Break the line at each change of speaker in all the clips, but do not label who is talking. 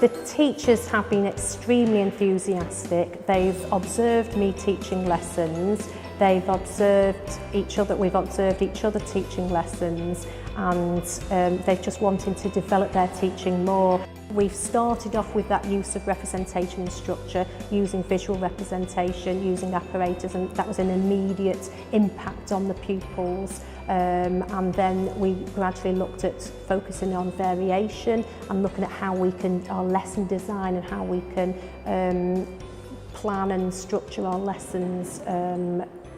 The teachers have been extremely enthusiastic. They've observed me teaching lessons. They've observed each other. We've observed each other teaching lessons, and they're just wanting to develop their teaching more. We've started off with that use of representation and structure, using visual representation, using apparatus, and that was an immediate impact on the pupils. And then we gradually looked at focusing on variation and looking at how we can, our lesson design and how we can plan and structure our lessons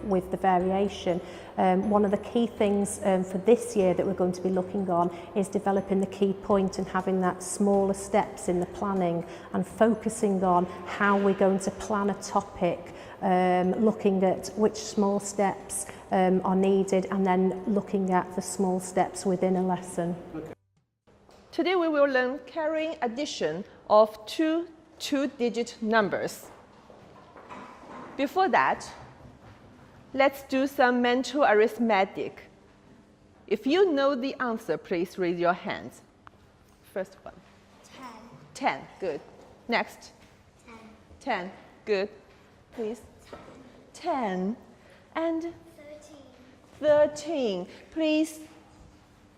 with the variation. One of the key things for this year that we're going to be looking on is developing the key point and having that smaller steps in the planning and focusing on how we're going to plan a topic, looking at which small steps are needed and then looking at the small steps within a lesson.
Okay. Today we will learn carrying addition of two two-digit numbers. Before that, let's do some mental arithmetic. If you know the answer, please raise your hands. First one. 10. 10, good. Next.
10.
10, good. Please. 10 and
13.
13. Please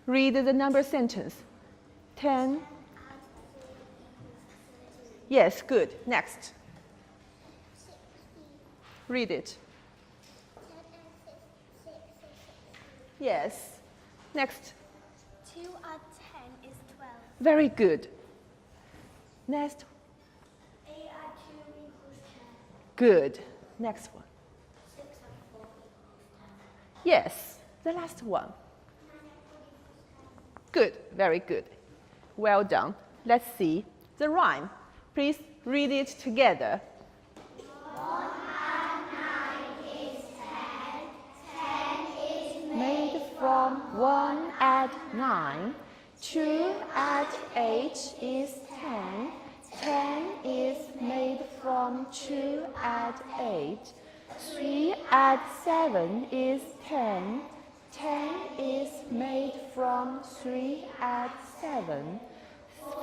read the number sentence. 10. Yes, good. Next.
16.
Read it.
10 and 6 is 16.
Yes. Next.
2 and 10 is 12.
Very good. Next.
8 and 2 equals 10.
Good. Next one.
6 and 4 equals 10.
Yes. The last one.
9 and 4 equals 10.
Good. Very good. Well done. Let's see the rhyme. Please read it together.
1 and 9 is 10. 10 is
Made from 1 add 9. 2 add 8 is 10. 10 is made from 2 add 8. 3 add 7 is 10. 10 is made from 3 add 7.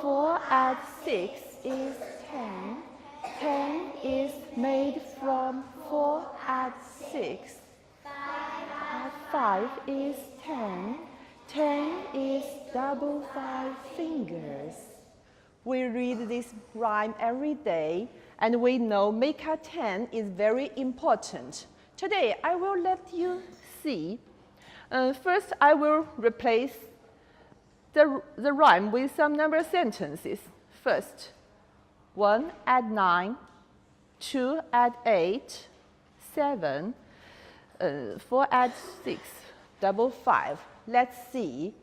4 add 6 is 10. 10 is made from 4 add 6. 5 is 10. 10 is double 5 fingers. We read this rhyme every day, and we know Meka 10 is very important. Today, I will let you see. First, I will replace the rhyme with some number sentences. First, 1 add 9, 2 add 8, 7, 4 add 6, double 5. Let's see.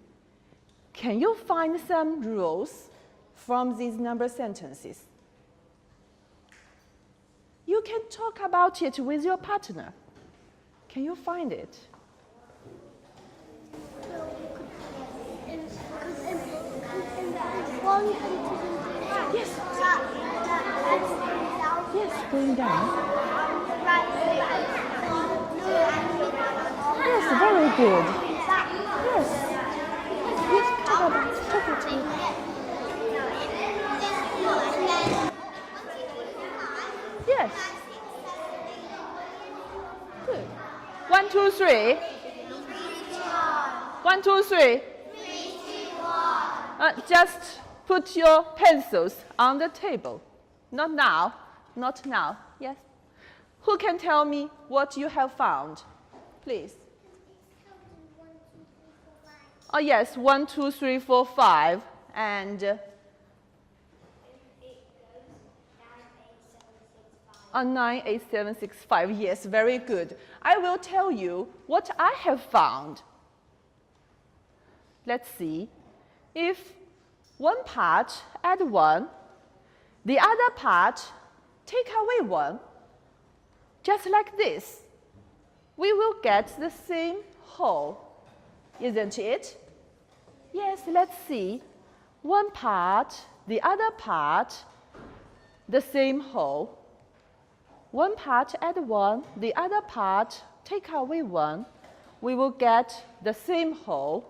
Can you find some rules from these number sentences? You can talk about it with your partner. Can you find it? Yes. Yes, going down. Yes, very good. Yes. Yes, talk about it. Yes. Good. 1, 2, 3. 1, 2, 3. Just put your pencils on the table. Not now. Not now. Yes. Who can tell me what you have found? Please. Oh, yes. 1, 2, 3, 4, 5. And 9, 8, 7, 6, 5. Yes, very good. I will tell you what I have found. Let's see. If one part add 1, the other part take away 1, just like this, we will get the same whole, isn't it? Yes, let's see. One part, the other part, the same whole. One part add 1, the other part take away 1, we will get the same whole,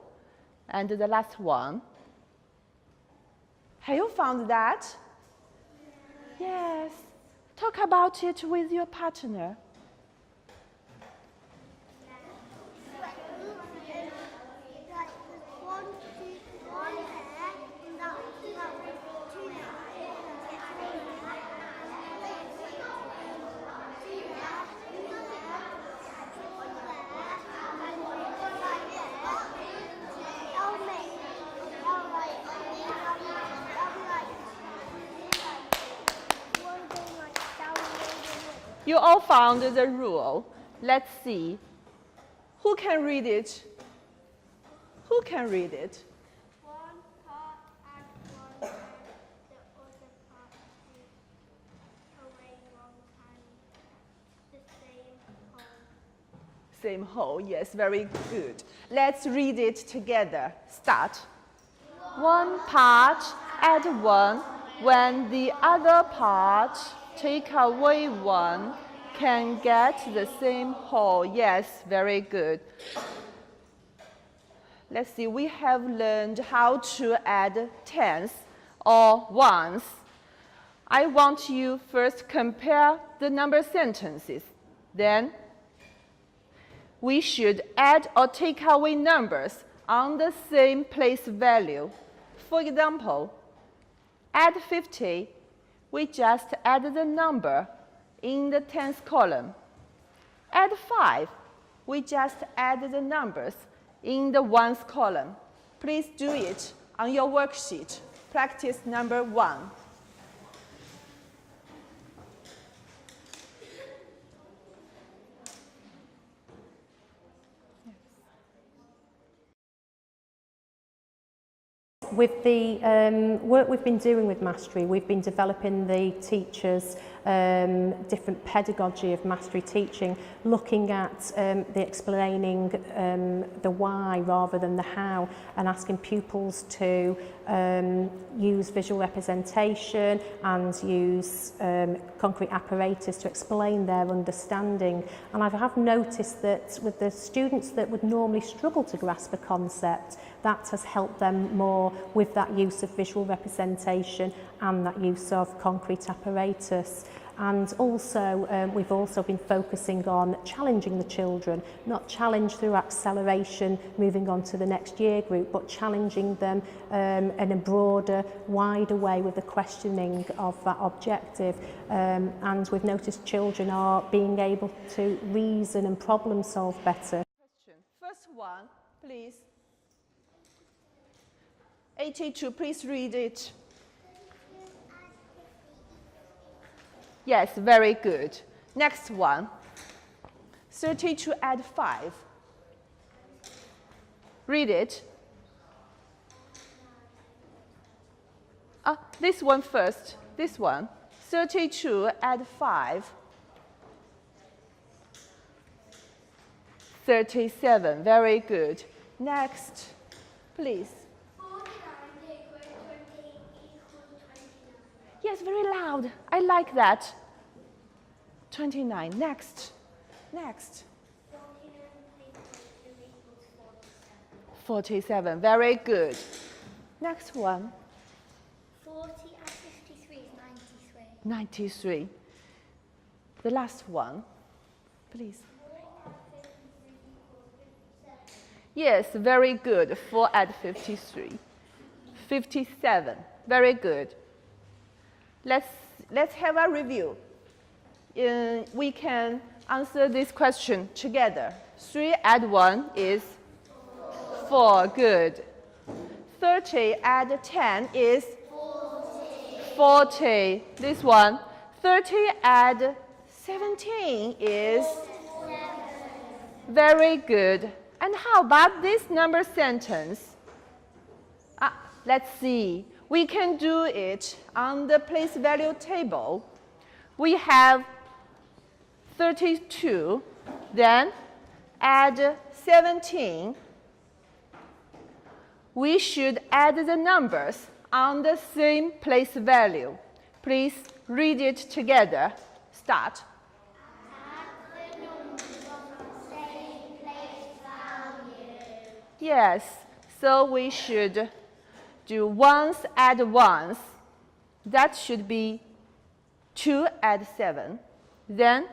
and the last one. Have you found that? Yes. Talk about it with your partner. You all found the rule. Let's see. Who can read it? Who can read it?
One part and one hand, the other part is away one hand, the same hole.
Same whole, yes, very good. Let's read it together. Start. One part add one, when the other part take away one, can get the same whole. Yes, very good. Let's see, we have learned how to add tens or ones. I want you first compare the number sentences. Then we should add or take away numbers on the same place value. For example, add 50, we just add the number in the tens column. Add 5, we just add the numbers in the ones column. Please do it on your worksheet. Practice number 1.
With the work we've been doing with Mastery, we've been developing the teachers' different pedagogy of Mastery teaching, looking at the explaining the why rather than the how, and asking pupils to use visual representation and use concrete apparatus to explain their understanding. And I have noticed that with the students that would normally struggle to grasp a concept, that has helped them more with that use of visual representation and that use of concrete apparatus. And also, we've also been focusing on challenging the children, not challenge through acceleration, moving on to the next year group, but challenging them in a broader, wider way with the questioning of that objective. And we've noticed children are being able to reason and problem solve better.
First one, please. 82, please read it. Yes, very good. Next one. 32 add 5. Read it. This one first. This one. 32 add 5. 37. Very good. Next, please.
49 equals 20 equals 29.
Yes, very loud. I like that. 29. Next. Next.
49 equals 2 equals 47.
47. Very good. Next one.
40 and 53 is 93.
93. The last one, please.
4 and 53 equals 57.
Yes, very good. 4 add 53. 57. Very good. Let's have a review. We can answer this question together. 3 add 1 is 4. Good. 30 add 10 is 40. This one. 30 add 17 is very good. And how about this number sentence? Let's see. We can do it on the place value table. We have 32, then add 17. We should add the numbers on the same place value. Please read it together. Start.
Add the numbers on the same place value.
Yes, so we should do ones add ones. That should be 2 add 7. Then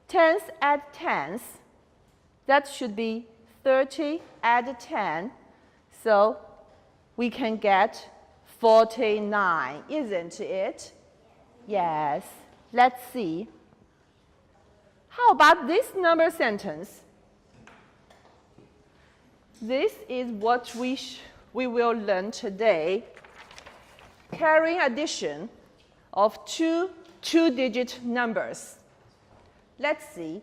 tens add tens. That should be 30 add 10. So we can get 49, isn't it? Yes. Let's see. How about this number sentence? This is what we will learn today. Carrying addition of two two-digit numbers. Let's see.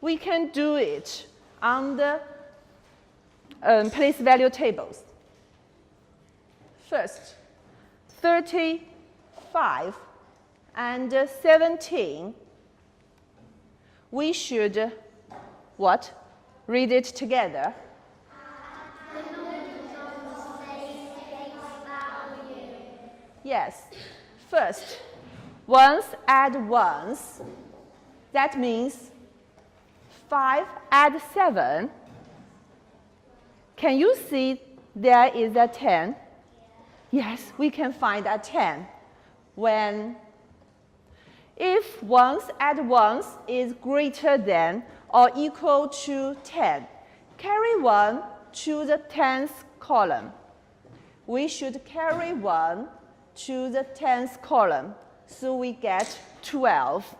We can do it on the place value tables. First, 35 and 17. We should what? Read it together. Yes. First, ones add ones. That means 5 add 7. Can you see there is a 10? Yes, we can find a 10. If ones add ones is greater than or equal to 10, carry 1 to the 10th column. We should carry 1 to the 10th column, so we get 12.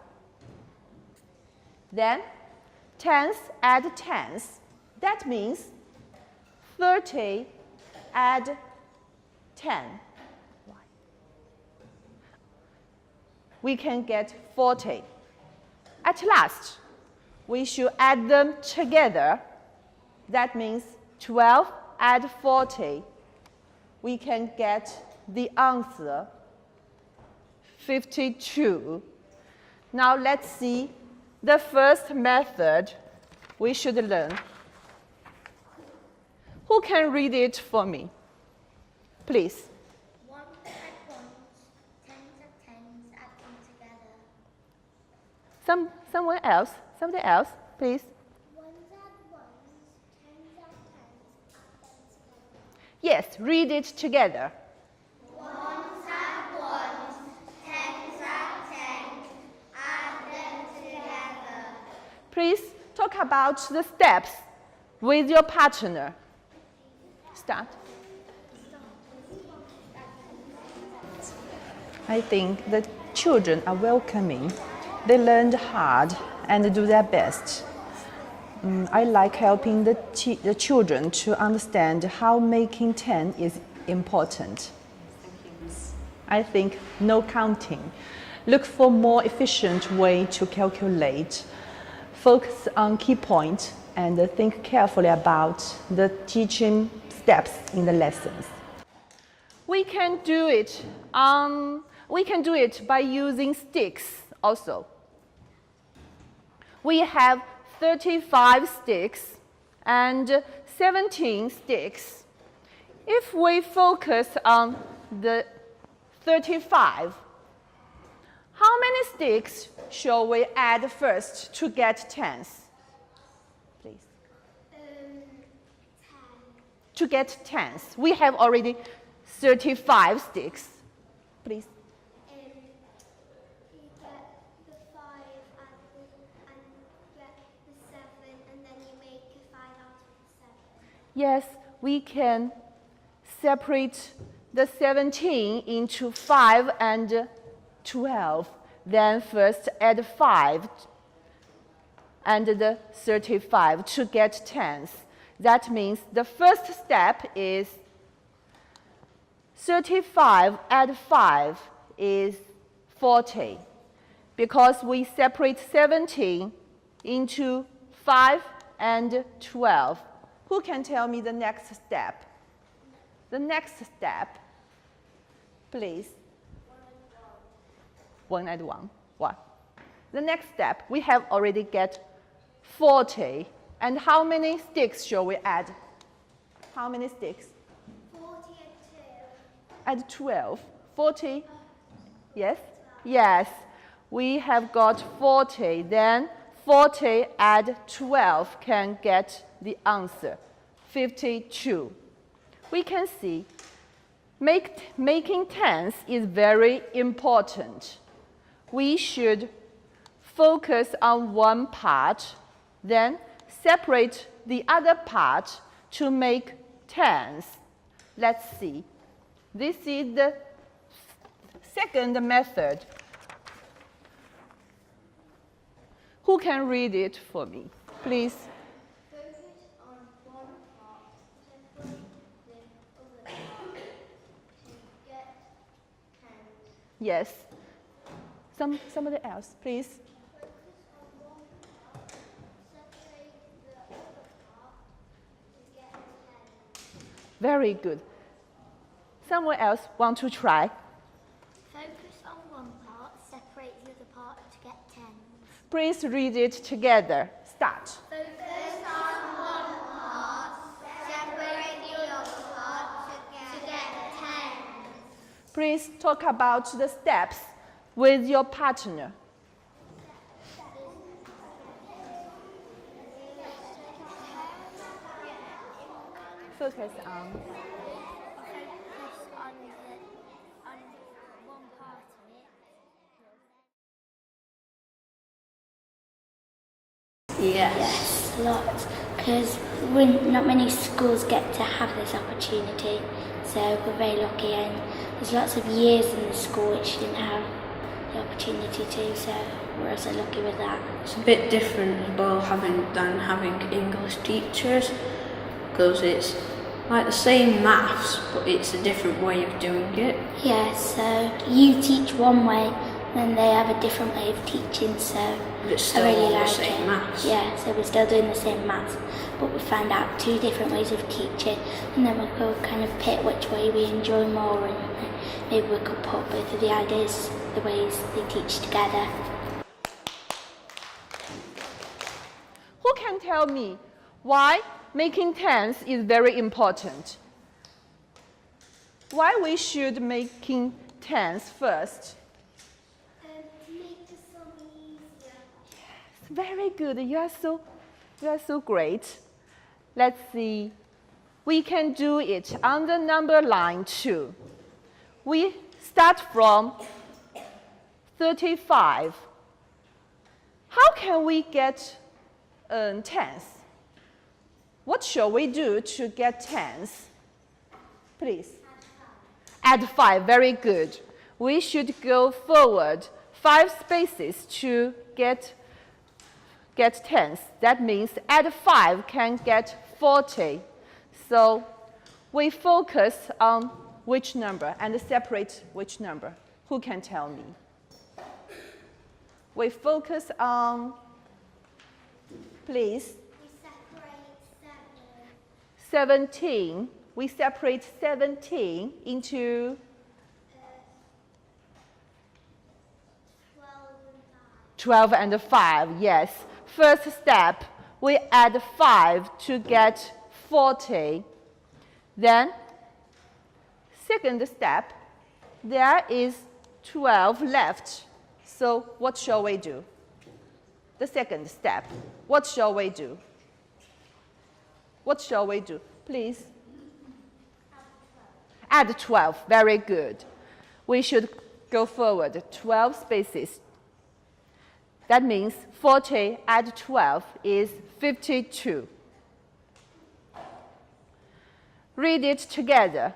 Then, tens add tens. That means 30 add 10. We can get 40. At last, we should add them together. That means 12 add 40. We can get the answer, 52. Now let's see the first method we should learn. Who can read it for me? Please.
Ones add ones, tens add tens, add them together.
Someone else? Somebody else, please.
Ones add ones, tens add tens, add them together.
Yes, read it together.
Ones add ones, tens add tens, add them together.
Please talk about the steps with your partner. Start. I think the children are welcoming. They learned hard and do their best. I like helping the children to understand how making 10 is important. I think no counting. Look for more efficient way to calculate. Focus on key points and think carefully about the teaching steps in the lessons. We can do it by using sticks also. We have 35 sticks and 17 sticks. If we focus on the 35, how many sticks shall we add first to get tens? Please.
10.
To get tens, we have already 35 sticks. Please.
You get the 5 and get the 7, and then you make a 5 out of the 7.
Yes, we can separate the 17 into 5 and 12. Then first add 5 and the 35 to get tens. That means the first step is 35 add 5 is 40, because we separate 17 into 5 and 12. Who can tell me the next step? The next step, please. 1 and 1. What? The next step, we have already get 40. And how many sticks shall we add? How many sticks?
40 and 2.
Add 12. 40? Yes? Yes. We have got 40. Then 40 add 12 can get the answer, 52. We can see Making tens is very important. We should focus on one part, then separate the other part to make tens. Let's see. This is the second method. Who can read it for me, please?
Focus on one part, separate the other part to get tens.
Yes. Somebody else, please.
Focus on one part, separate the other part to get tens.
Very good. Someone else want to try?
Focus on one part, separate the other part to get tens.
Please read it together. Start.
Focus on one part, separate the other part to get tens.
Please talk about the steps with your partner. Focus on.
Focus on one part of it.
Yes, lots, because not many schools get to have this opportunity, so we're very lucky, and there's lots of years in the school which didn't have the opportunity to, so we're also lucky with that.
It's a bit different as well than having English teachers, because it's like the same maths, but it's a different way of doing it.
Yeah, so you teach one way, then they have a different way of teaching, so
But it's
I
still
really
all the
like
same
it.
maths.
Yeah, so we're still doing the same maths, but we found out 2 different ways of teaching, and then we could kind of pick which way we enjoy more, and maybe we could put both of the ideas, the ways they teach together.
Who can tell me why making tens is very important? Why we should making tens first?
To make the sum easier.
Very good. You are so great. Let's see. We can do it on the number line too. We start from 35. How can we get tens? What shall we do to get tens? Please. Add 5. Very good. We should go forward 5 spaces to get tens. That means add 5 can get 40. So we focus on which number and separate which number. Who can tell me? We focus on, please,
We separate 7.
17. We separate 17 into 12 and 5, yes. First step, we add 5 to get 40. Then, second step, there is 12 left. So what shall we do? The second step, what shall we do? What shall we do? Please. Add 12. Very good. We should go forward 12 spaces. That means 40 add 12 is 52. Read it together.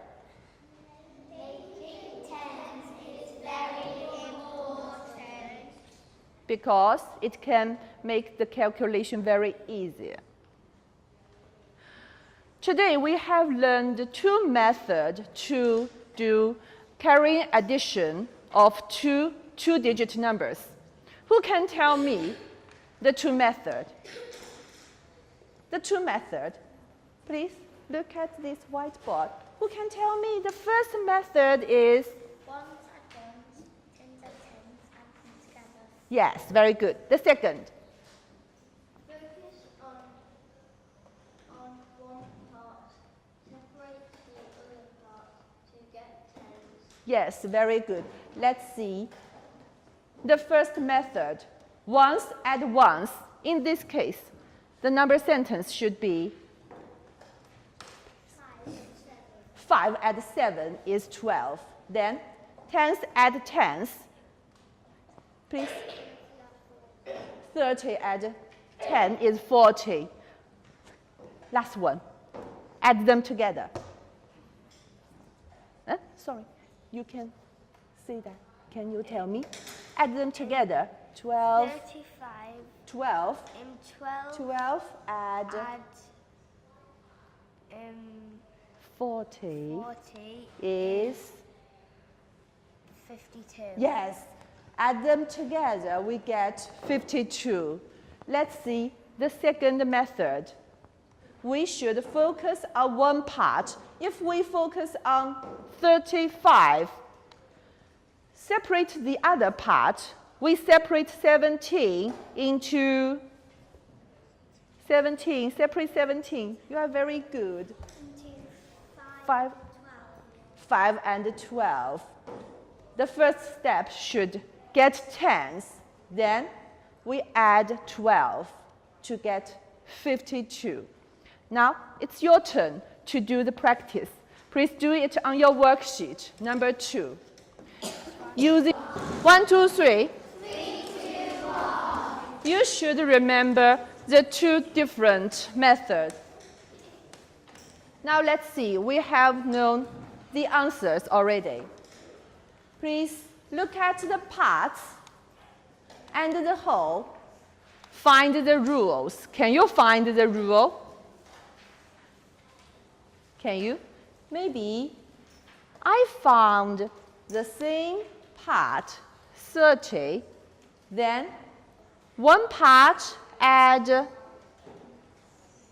Making tens is very important.
Because it can make the calculation very easier. Today we have learned 2 methods to do carrying addition of two-digit numbers. Who can tell me the 2 methods? The 2 methods. Please look at this whiteboard. Who can tell me the first method is?
Ones add ones, tens add tens, add them together.
Yes, very good. The second.
Focus on one part, separate the other part to get tens.
Yes, very good. Let's see. The first method, ones add ones. In this case, the number sentence should be
5 and 7.
5 add 7 is 12. Then tens add tens. Please. 30 add 10 is 40. Last one. Add them together. Sorry, you can see that. Can you tell me? Add them together. 12.
35.
12.
12.
12 add 40
40
is
52.
yes. Add them together, we get 52. Let's see the second method. We should focus on one part. If we focus on 35, separate the other part. We separate 17 into 17. Separate 17. You are very good. 5 and 12. The first step should get tens. Then we add 12 to get 52. Now it's your turn to do the practice. Please do it on your worksheet, number 2. Using 1, 2, 3.
3, 2, 1.
You should remember the 2 different methods. Now let's see, we have known the answers already. Please look at the parts and the whole. Find the rules. Can you find the rule? Can you? Maybe I found the same part, 30, then one part add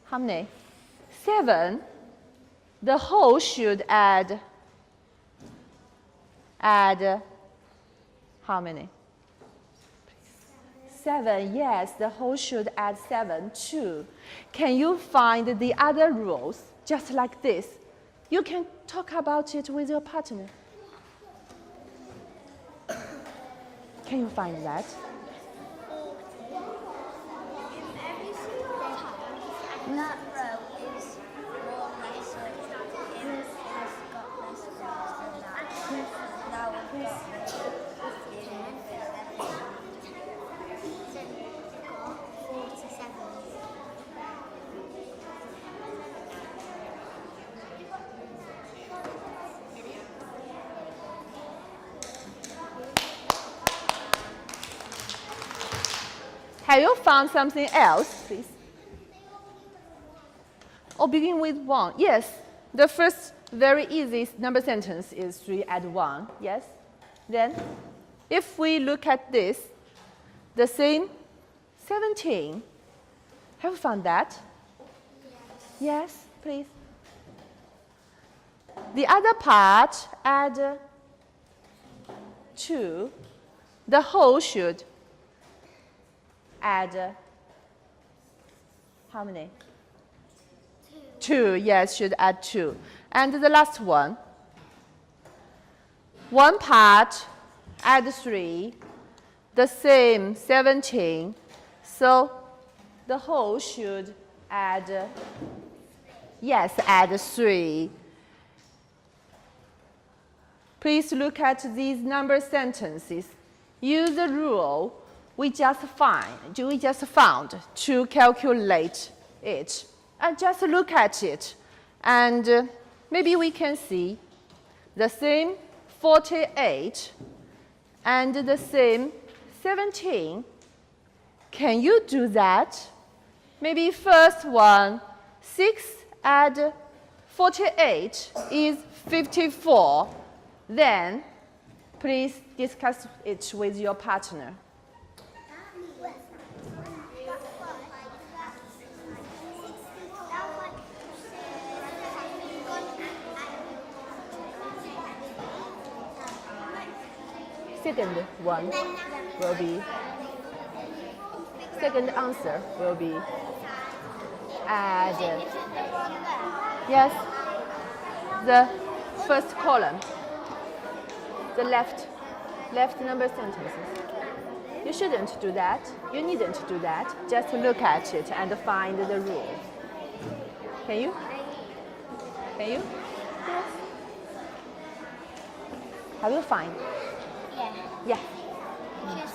how many? 7. The whole should add how many? 7, yes, the whole should add 7 too. Can you find the other rules just like this? You can talk about it with your partner. Can you find that?
Every single time that row is more less, so it has got less rows than that. Now we've got 47.
Have you found something else, please? Or begin with 1. Yes, the first very easy number sentence is 3 add 1. Yes? Then, if we look at this, the same 17. Have you found that? Yes, please. The other part add 2. The whole should add how many? 2, yes, should add 2. And the last one, one part add 3, the same 17, so the whole should add, yes, add 3. Please look at these number sentences. Use the rule we just found to calculate it. And just look at it. And maybe we can see the same 48 and the same 17. Can you do that? Maybe first one, 6 add 48 is 54. Then please discuss it with your partner. Second one will be, second answer will be add, yes, the first column, the left number sentences. You shouldn't do that. You needn't do that. Just look at it and find the rule. Can you? Can you? Yes. Have you find?
Yeah.
Yeah.
Because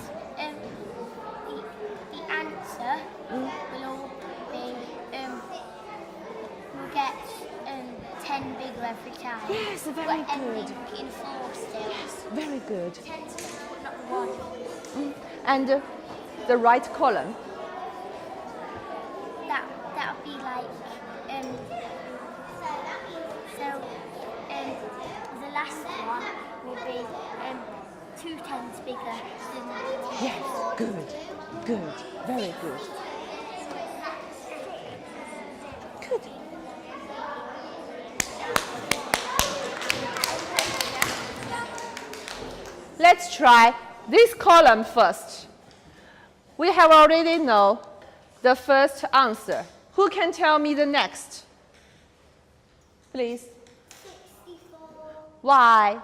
the answer will all be, we'll get 10 bigger every time.
Yes, very
but
good.
Ending in 4 still.
Very good.
10 still, but not the 1.
And the right column.
That'll be like, the last one will be 2 tens bigger than the
Yes, good, good, very good. Good. Let's try this column first. We have already know the first answer. Who can tell me the next? Please.
64.
Why?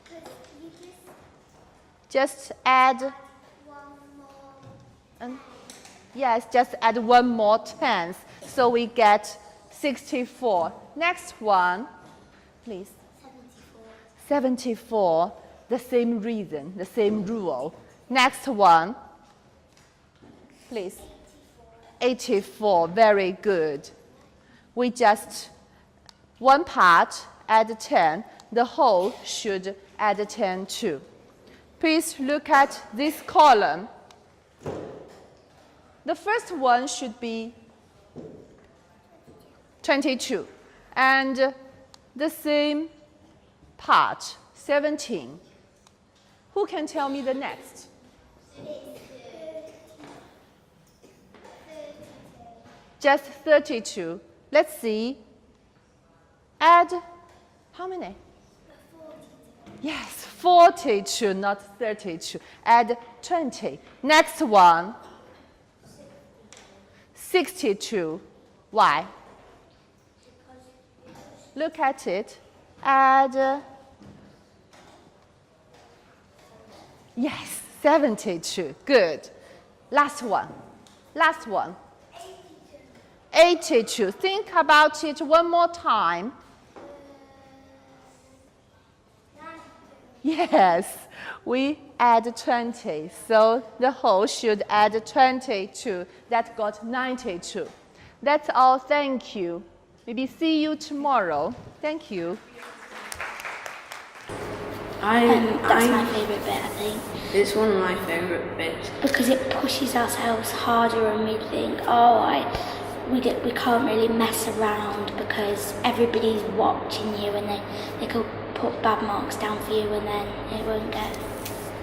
Because you
Just add,
1 more.
yes, just add 1 more tenth. So we get 64. Next one, please. 74. The same reason, the same rule. Next one, please. 84. Very good. We just one part add 10. The whole should add 10 too. Please look at this column. The first one should be 22. And the same part, 17. Who can tell me the next? Just 32. Let's see. Add how many?
42.
Yes, 42, not 32. Add 20. Next one. 62. Why? Look at it. Add. Yes, 72. Good. Last one. Last one. 82. Think about it one more time. Yes, we add 20. So the whole should add 22. That got 92. That's all. Thank you. Maybe see you tomorrow. Thank you.
That's my favourite bit, I think.
It's one of my favourite bits.
Because it pushes ourselves harder and we think, we can't really mess around because everybody's watching you and they could put bad marks down for you and then it won't get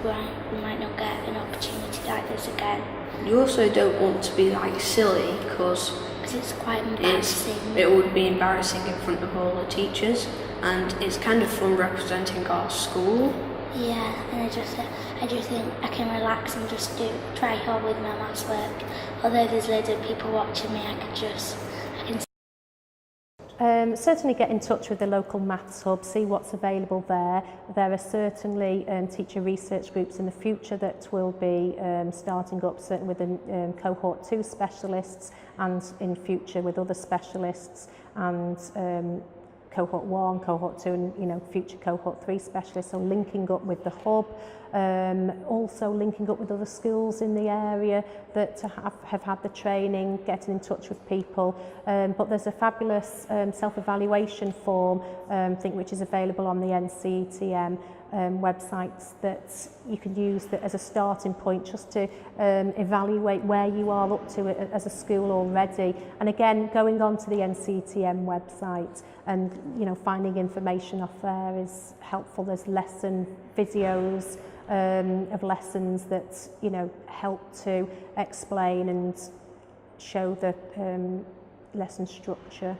right. We might not get an opportunity like this again.
You also don't want to be like silly because
it's quite embarrassing.
It would be embarrassing in front of all the teachers, and it's kind of fun representing our school.
Yeah, and I just think I can relax and just try hard with my maths work. Although there's loads of people watching me, I can.
Certainly get in touch with the local maths hub, see what's available there. There are certainly teacher research groups in the future that will be starting up, certainly with the cohort 2 specialists and in future with other specialists and cohort 1, cohort 2 and future cohort 3 specialists, so linking up with the hub, also linking up with other schools in the area that have had the training, getting in touch with people, but there's a fabulous self-evaluation form I think which is available on the NCETM websites that you can use as a starting point just to evaluate where you are up to as a school already, and again going on to the NCETM website and finding information off there is helpful. There's lesson videos of lessons that help to explain and show the lesson structure.